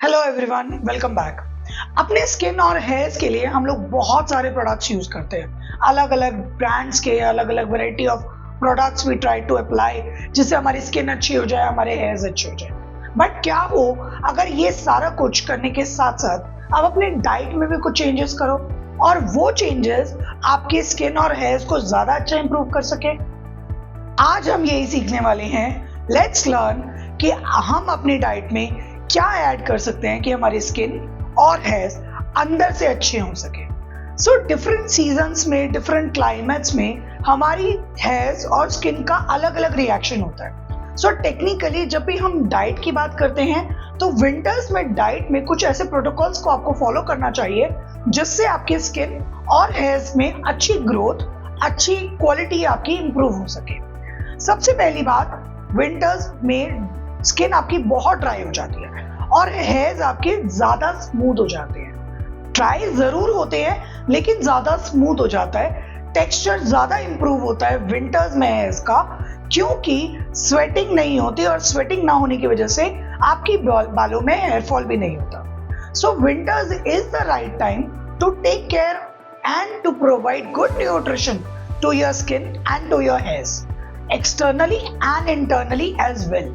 Hello everyone, welcome back. अपने skin और hairs के लिए हम लोग बहुत सारे प्रोडक्ट्स यूज करते हैं। अलग अलग ब्रांड्स के अलग अलग variety of products we try to apply, जिससे हमारी स्किन अच्छी हो जाए, हमारे हेयर्स अच्छे हो जाए। बट क्या हो अगर ये सारा कुछ करने के साथ साथ आप अपने डाइट में भी कुछ चेंजेस करो और वो चेंजेस आपकी स्किन और हेयर्स को ज्यादा अच्छा इंप्रूव कर सके। आज हम यही सीखने वाले हैं। लेट्स लर्न कि हम अपनी डाइट में क्या ऐड कर सकते हैं कि हमारी स्किन और हेयर्स अंदर से अच्छे हो सके। सो डिफरेंट सीजन्स में, डिफरेंट क्लाइमेट्स में हमारी हेयर्स और स्किन का अलग अलग रिएक्शन होता है। सो टेक्निकली जब भी हम डाइट की बात करते हैं तो विंटर्स में डाइट में कुछ ऐसे प्रोटोकॉल्स को आपको फॉलो करना चाहिए जिससे आपकी स्किन और हेयर्स में अच्छी ग्रोथ, अच्छी क्वालिटी आपकी इंप्रूव हो सके। सबसे पहली बात, विंटर्स में स्किन आपकी बहुत ड्राई हो जाती है और हेयर्स आपके ज्यादा स्मूथ हो जाते हैं। ड्राई जरूर होते हैं लेकिन ज्यादा स्मूथ हो जाता है, टेक्सचर ज्यादा इंप्रूव होता है विंटर्स में हेयर्स का, क्योंकि स्वेटिंग नहीं होती और स्वेटिंग ना होने की वजह से आपकी बालों में हेयर फॉल भी नहीं होता। So winters is the right time to take care and to provide good nutrition to your skin and to your hairs, externally and internally as well.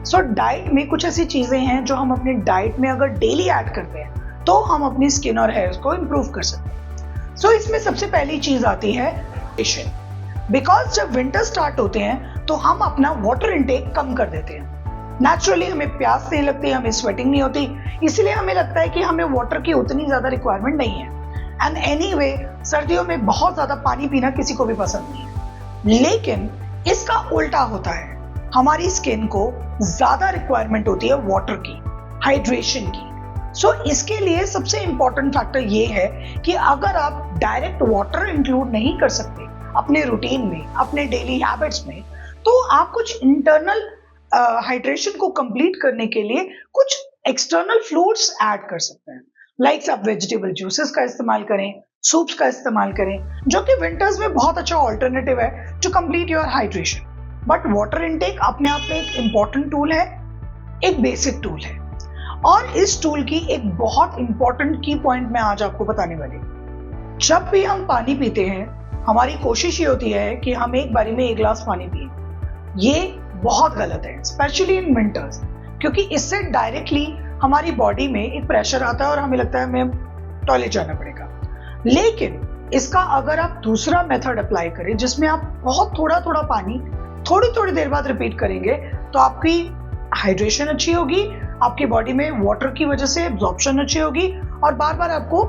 So diet में कुछ ऐसी चीजें हैं जो हम अपनी डाइट में अगर डेली ऐड करते हैं तो हम अपनी स्किन और हेयर्स को इंप्रूव कर सकते हैं। सो इसमें सबसे पहली चीज आती है हाइड्रेशन। बिकॉज जब विंटर स्टार्ट होते हैं तो हम अपना वाटर इनटेक कम कर देते हैं। नेचुरली हमें प्यास नहीं लगती, हमें स्वेटिंग नहीं होती, इसलिए हमें लगता है कि हमें वाटर की उतनी ज्यादा रिक्वायरमेंट नहीं है। एंड एनीवे, सर्दियों में बहुत ज्यादा पानी पीना किसी को भी पसंद नहीं है, लेकिन इसका उल्टा होता है। हमारी स्किन को ज्यादा रिक्वायरमेंट होती है वाटर की, हाइड्रेशन की। सो इसके लिए सबसे इंपॉर्टेंट फैक्टर ये है कि अगर आप डायरेक्ट वाटर इंक्लूड नहीं कर सकते अपने रूटीन में, अपने डेली हैबिट्स में, तो आप कुछ इंटरनल हाइड्रेशन को कंप्लीट करने के लिए कुछ एक्सटर्नल फ्लूइड्स ऐड कर सकते हैं। लाइक आप वेजिटेबल जूसेस का इस्तेमाल करें, सूप्स का इस्तेमाल करें, जो कि विंटर्स में बहुत अच्छा ऑल्टरनेटिव है to complete your hydration. But water intake अपने आप में एक इंपॉर्टेंट टूल है, एक बेसिक टूल है, और इस टूल की एक बहुत इंपॉर्टेंट की पॉइंट मैं आज आपको बताने वाली हूं। जब भी हम पानी पीते हैं, हमारी कोशिश ये होती है कि हम एक बारी में 1 गिलास पानी पिए। ये बहुत गलत है, स्पेशली इन विंटर्स, क्योंकि इससे डायरेक्टली हमारी बॉडी में एक प्रेशर आता है और हमें लगता है हमें टॉयलेट जाना पड़ेगा। लेकिन इसका अगर आप दूसरा मेथड अप्लाई करें जिसमें आप बहुत थोड़ा थोड़ा पानी थोड़ी थोड़ी देर बाद रिपीट करेंगे, तो आपकी हाइड्रेशन अच्छी होगी, आपकी बॉडी में वाटर की वजह से एब्जॉर्प्शन अच्छी होगी और बार बार आपको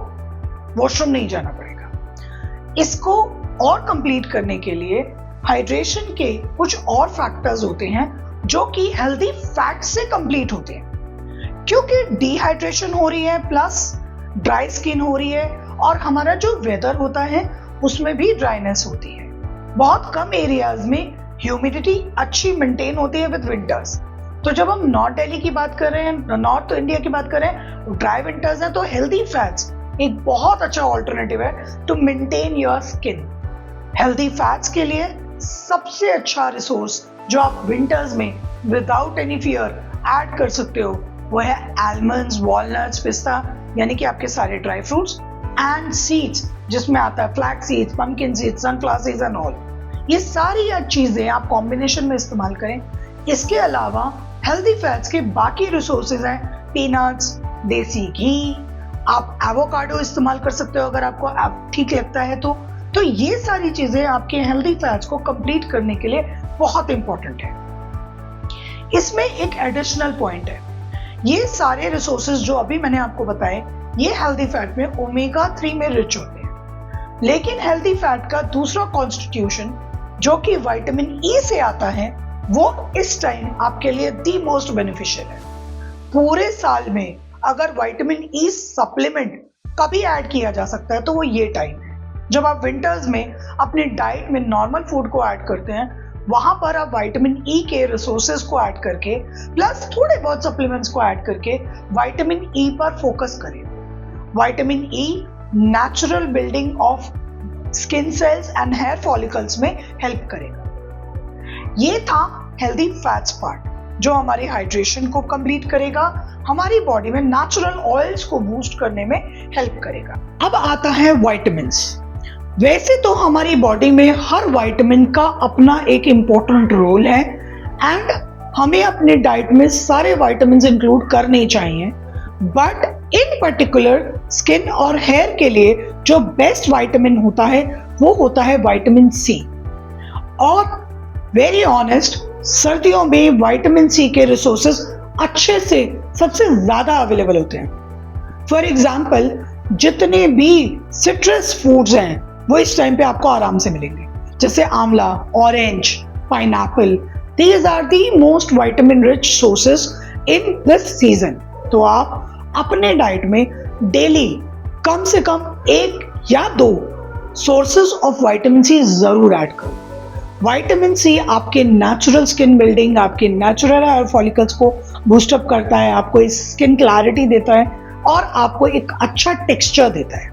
वॉशरूम नहीं जाना पड़ेगा। इसको और कंप्लीट करने के लिए हाइड्रेशन के कुछ और फैक्टर्स होते हैं जो कि हेल्दी फैट से कंप्लीट होते हैं, क्योंकि डिहाइड्रेशन हो रही है प्लस ड्राई स्किन हो रही है और हमारा जो वेदर होता है उसमें भी ड्राइनेस होती है। बहुत कम एरियाज में ह्यूमिडिटी अच्छी मेंटेन होती है विद विंटर्स। तो जब हम नॉर्थ दिल्ली की बात कर रहे हैं, नॉर्थ इंडिया की बात कर रहे हैं, ड्राई विंटर्स है, तो हेल्दी फैट्स एक बहुत अच्छा ऑल्टरनेटिव है to maintain your skin. Healthy fats के लिए सबसे अच्छा रिसोर्स जो आप विंटर्स में विदाउट एनी फियर ऐड कर सकते हो वो है आलमंड्स, वॉलनट्स, पिस्ता, यानी कि आपके सारे ड्राई फ्रूट्स, एंड सीड्स, जिसमें आता है flax seeds, pumpkin seeds, sunflower seeds and all. ये सारी चीजें आप कॉम्बिनेशन में इस्तेमाल करें। इसके अलावा हेल्दी फैट्स के बाकी रिसोर्सेज हैं पीनट्स, देसी घी, आप एवोकाडो इस्तेमाल कर सकते हो अगर आपको ठीक लगता है तो ये सारी चीजें आपके हेल्दी फैट्स को कंप्लीट करने के लिए बहुत इंपॉर्टेंट है। इसमें एक एडिशनल पॉइंट है, ये सारे रिसोर्सेज जो अभी मैंने आपको बताए ये हेल्दी फैट में ओमेगा 3 में रिच होते हैं, लेकिन हेल्दी फैट का दूसरा कॉन्स्टिट्यूशन जो कि विटामिन ई से आता है वो इस टाइम आपके लिए दी मोस्ट बेनिफिशियल है। पूरे साल में अगर विटामिन ई सप्लीमेंट कभी ऐड किया जा सकता है तो वो ये टाइम है जब आप विंटर्स में अपने डाइट में नॉर्मल फूड को ऐड करते हैं। वहां पर आप विटामिन ई के रिसोर्सेज को ऐड करके प्लस थोड़े बहुत सप्लीमेंट्स को ऐड करके विटामिन ई पर फोकस करें। Vitamin E natural building of skin cells and hair follicles में हेल्प करेगा। ये था हेल्दी फैट्स पार्ट। जो हमारी हाइड्रेशन को कंप्लीट करेगा, हमारी बॉडी में नेचुरल ऑयल्स को बूस्ट करने में हेल्प करेगा। अब आता है विटामिन्स। वैसे तो हमारी बॉडी में हर विटामिन का अपना एक इम्पोर्टेंट रोल है एंड हमें अपने डाइट में सारे विटामिन्स इंक्लूड करने चाहिए, बट इन पर्टिकुलर स्किन और हेयर के लिए जो बेस्ट विटामिन होता है वो होता है विटामिन सी। और वेरी ऑनेस्ट, सर्दियों में विटामिन सी के रिसोर्सेज अच्छे से सबसे ज्यादा अवेलेबल होते हैं। फॉर एग्जाम्पल, जितने भी सिट्रस फूड्स हैं वो इस टाइम पे आपको आराम से मिलेंगे, जैसे आंवला, orange, pineapple. These are the most vitamin rich sources in this season. तो आप अपने डाइट में डेली कम से कम 1 या 2 सोर्सेज ऑफ विटामिन सी जरूर ऐड करो। विटामिन सी आपके नेचुरल स्किन बिल्डिंग, आपके नेचुरल हेयर फॉलिकल्स को बूस्टअप करता है, आपको स्किन क्लैरिटी देता है और आपको एक अच्छा टेक्सचर देता है।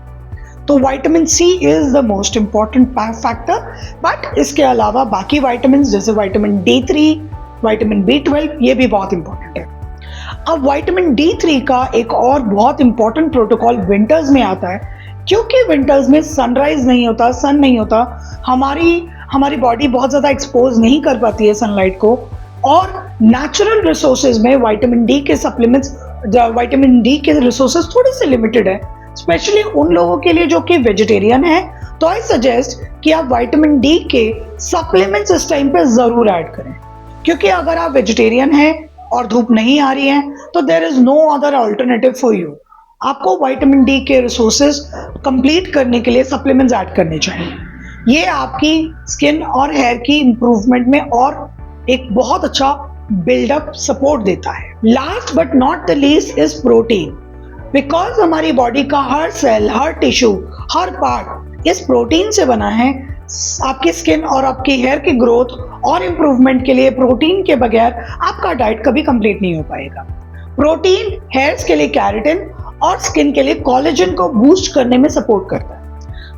तो vitamin C is the most important factor, but इसके अलावा बाकी विटामिन जैसे विटामिन D3, विटामिन B12 ये भी बहुत इंपॉर्टेंट है। अब विटामिन D3 का एक और बहुत इंपॉर्टेंट प्रोटोकॉल विंटर्स में आता है, क्योंकि विंटर्स में सनराइज नहीं होता, सन नहीं होता, हमारी बॉडी बहुत ज़्यादा एक्सपोज नहीं कर पाती है सनलाइट को, और नेचुरल रिसोर्सेज में विटामिन डी के सप्लीमेंट्स, विटामिन डी के रिसोर्सेज थोड़े से लिमिटेड है, स्पेशली उन लोगों के लिए जो कि वेजिटेरियन है। तो आई सजेस्ट कि आप विटामिन डी के सप्लीमेंट्स इस टाइम पे ज़रूर ऐड करें, क्योंकि अगर आप वेजिटेरियन हैं और धूप नहीं आ रही है तो there is no other alternative for you. आपको विटामिन डी के रिसोर्सेज कंप्लीट करने के लिए सप्लीमेंट्स ऐड करने चाहिए। ये आपकी स्किन और हेयर की इंप्रूवमेंट में और एक बहुत अच्छा बिल्डअप सपोर्ट देता है। Last but not the least is protein, because हमारी बॉडी का हर सेल, हर टिश्यू, हर पार्ट इस प्रोटीन से बना है। आपकी स्किन और आपकी हेयर की ग्रोथ और इम्प्रूवमेंट के लिए प्रोटीन के बगैर आपका डाइट कभी कंप्लीट नहीं हो पाएगा। प्रोटीन हेयर्स के लिए कैरेटिन और स्किन के लिए कोलेजन को बूस्ट करने में सपोर्ट करता है।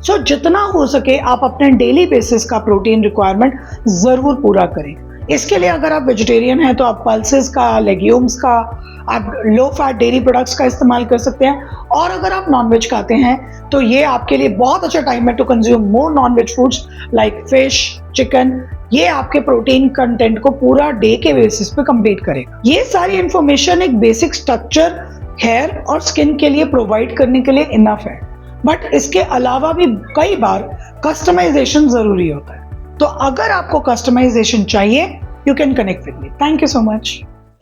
सो जितना हो सके आप अपने डेली बेसिस का प्रोटीन रिक्वायरमेंट ज़रूर पूरा करें। इसके लिए अगर आप वेजिटेरियन हैं तो आप पल्सेस का, लेग्यूम्स का, आप लो फैट डेयरी प्रोडक्ट्स का इस्तेमाल कर सकते हैं, और अगर आप नॉनवेज खाते हैं तो ये आपके लिए बहुत अच्छा टाइम है to consume more nonveg foods like fish, chicken. ये आपके प्रोटीन कंटेंट को पूरा डे के बेसिस पे कंप्लीट करेगा। ये सारी इंफॉर्मेशन एक बेसिक स्ट्रक्चर हेयर और स्किन के लिए प्रोवाइड करने के लिए इनफ है, बट इसके अलावा भी कई बार कस्टमाइजेशन जरूरी होता है। तो अगर आपको कस्टमाइजेशन चाहिए, you can connect with me. Thank you so much.